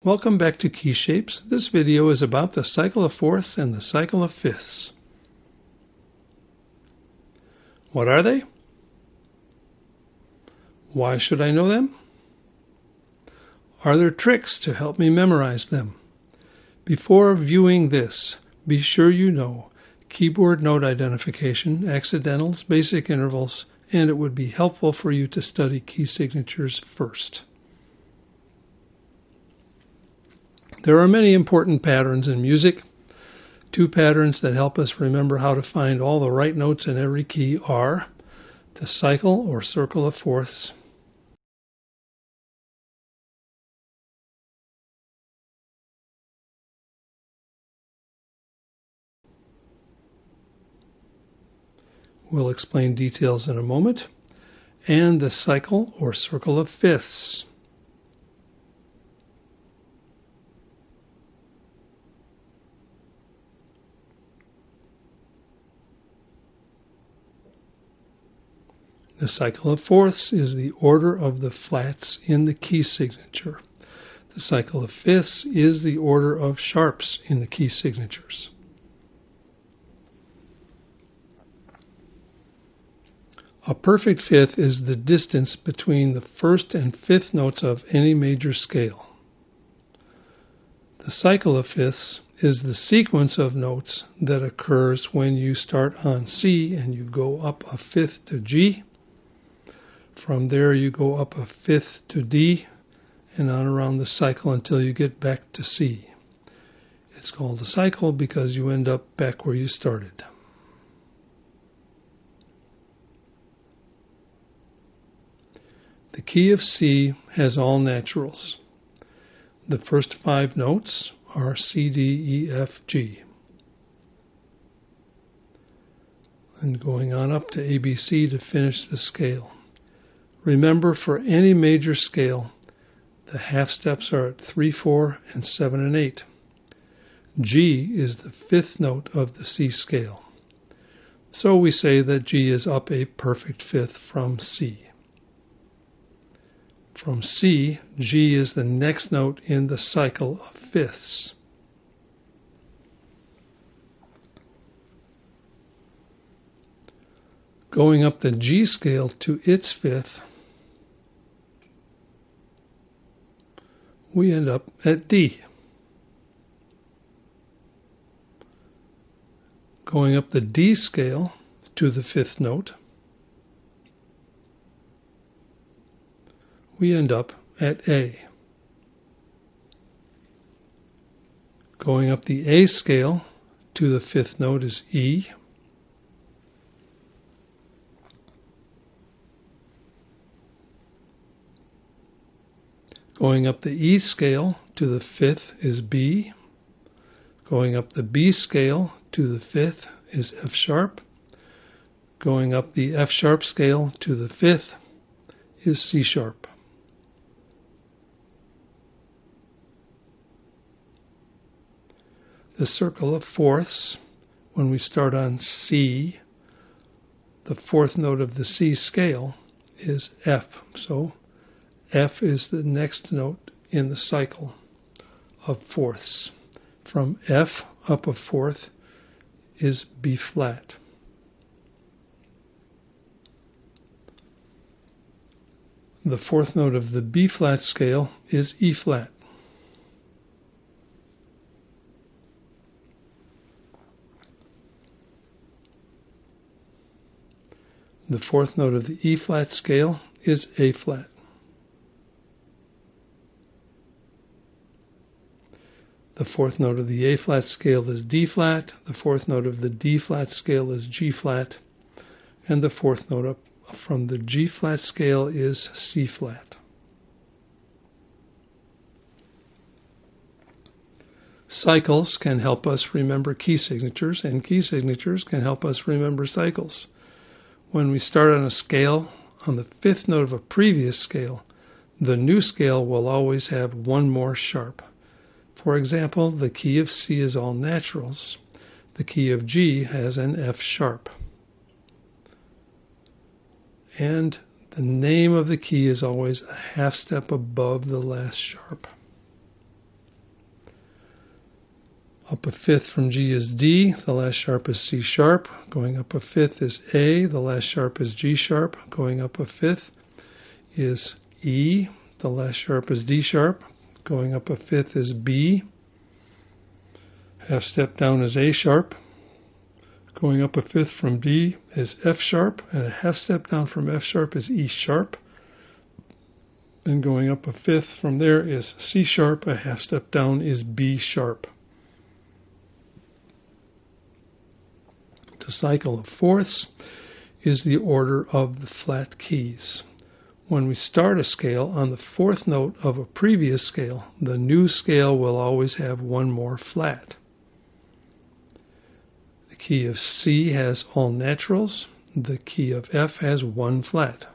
Welcome back to Key Shapes. This video is about the cycle of fourths and the cycle of fifths. What are they? Why should I know them? Are there tricks to help me memorize them? Before viewing this, be sure you know keyboard note identification, accidentals, basic intervals, and it would be helpful for you to study key signatures first. There are many important patterns in music. Two patterns that help us remember how to find all the right notes in every key are the cycle or circle of fourths, we'll explain details in a moment, and the cycle or circle of fifths. The cycle of fourths is the order of the flats in the key signature. The cycle of fifths is the order of sharps in the key signatures. A perfect fifth is the distance between the first and fifth notes of any major scale. The cycle of fifths is the sequence of notes that occurs when you start on C and you go up a fifth to G. From there you go up a fifth to D and on around the cycle until you get back to C. It's called a cycle because you end up back where you started. The key of C has all naturals. The first five notes are C, D, E, F, G. And going on up to A, B, C to finish the scale. Remember, for any major scale, the half steps are at 3, 4, and 7 and 8. G is the fifth note of the C scale. So we say that G is up a perfect fifth from C. From C, G is the next note in the cycle of fifths. Going up the G scale to its fifth, we end up at D. Going up the D scale to the fifth note, we end up at A. Going up the A scale to the fifth note is E. Going up the E scale to the fifth is B. Going up the B scale to the fifth is F sharp. Going up the F sharp scale to the fifth is C sharp. The circle of fourths, when we start on C, the fourth note of the C scale is F. So F is the next note in the cycle of fourths. From F up a fourth is B flat. The fourth note of the B flat scale is E flat. The fourth note of the E flat scale is A flat. The fourth note of the A flat scale is D flat. The fourth note of the D flat scale is G flat. And the fourth note up from the G flat scale is C flat. Cycles can help us remember key signatures, and key signatures can help us remember cycles. When we start on a scale on the fifth note of a previous scale, the new scale will always have one more sharp. For example, the key of C is all naturals. The key of G has an F sharp. And the name of the key is always a half step above the last sharp. Up a fifth from G is D, the last sharp is C sharp. Going up a fifth is A, the last sharp is G sharp. Going up a fifth is E, the last sharp is D sharp. Going up a fifth is B. Half step down is A sharp. Going up a fifth from D is F sharp, and a half step down from F sharp is E sharp. And going up a fifth from there is C sharp, a half step down is B sharp. The cycle of fourths is the order of the flat keys. When we start a scale on the fourth note of a previous scale, the new scale will always have one more flat. The key of C has all naturals. The key of F has one flat.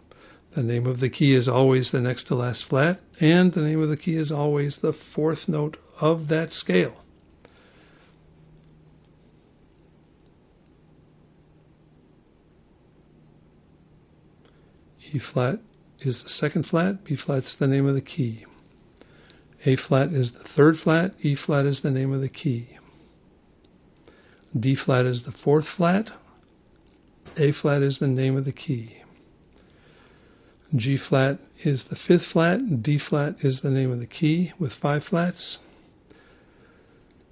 The name of the key is always the next to last flat, and the name of the key is always the fourth note of that scale. E flat is the second flat, B flat's the name of the key. A flat is the third flat, E flat is the name of the key. D flat is the fourth flat, A flat is the name of the key. G flat is the fifth flat, D flat is the name of the key with 5 flats.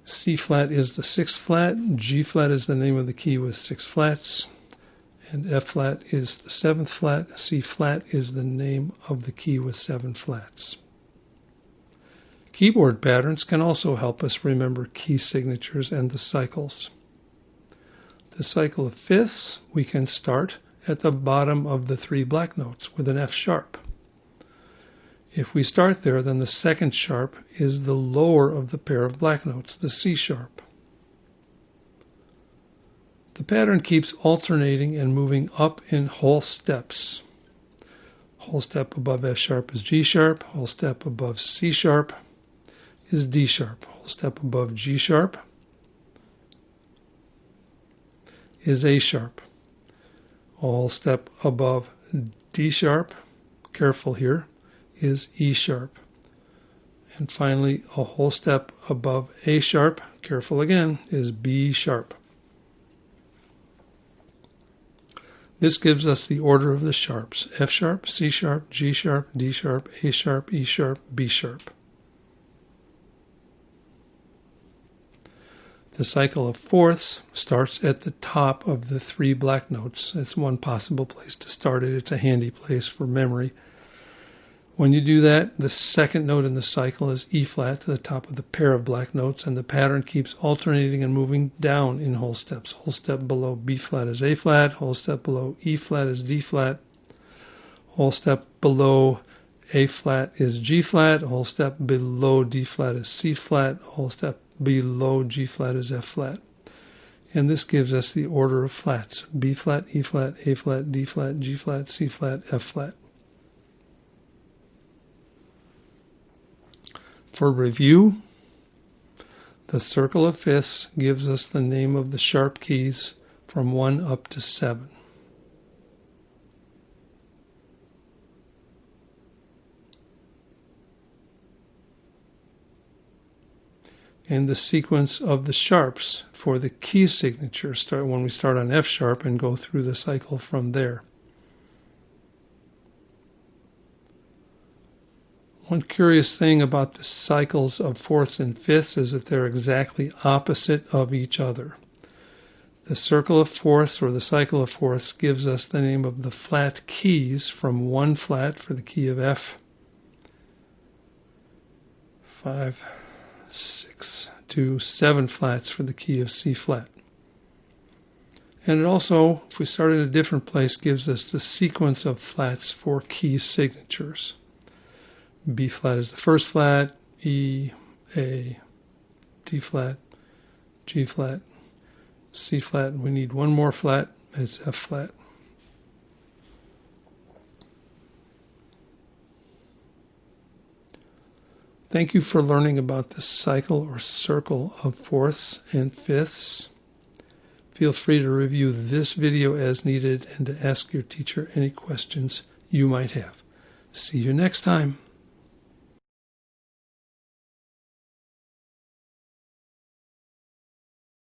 C flat is the sixth flat, G flat is the name of the key with 6 flats. And F flat is the seventh flat, C flat is the name of the key with 7 flats. Keyboard patterns can also help us remember key signatures and the cycles. The cycle of fifths we can start at the bottom of the 3 black notes with an F sharp. If we start there, then the second sharp is the lower of the pair of black notes, the C sharp. The pattern keeps alternating and moving up in whole steps. Whole step above F sharp is G sharp, whole step above C sharp is D sharp, whole step above G sharp is A sharp, a whole step above D sharp, careful here, is E sharp, and finally a whole step above A sharp, careful again, is B sharp. This gives us the order of the sharps: F sharp, C sharp, G sharp, D sharp, A sharp, E sharp, B sharp. The cycle of fourths starts at the top of the 3 black notes. It's one possible place to start it. It's a handy place for memory. When you do that, the second note in the cycle is E flat to the top of the pair of black notes, and the pattern keeps alternating and moving down in whole steps. Whole step below B flat is A flat, whole step below E flat is D flat, whole step below A flat is G flat, whole step below D flat is C flat, whole step below G flat is F flat. And this gives us the order of flats: B flat, E flat, A flat, D flat, G flat, C flat, F flat. For review, the circle of fifths gives us the name of the sharp keys from 1 up to 7. And the sequence of the sharps for the key signature start when we start on F sharp and go through the cycle from there. One curious thing about the cycles of fourths and fifths is that they're exactly opposite of each other. The circle of fourths, or the cycle of fourths, gives us the name of the flat keys from 1 flat for the key of F, 5, 6, to 7 flats for the key of C flat. And it also, if we start in a different place, gives us the sequence of flats for key signatures. B flat is the first flat, E, A, D flat, G flat, C flat. We need one more flat, it's F flat. Thank you for learning about the cycle or circle of fourths and fifths. Feel free to review this video as needed and to ask your teacher any questions you might have. See you next time.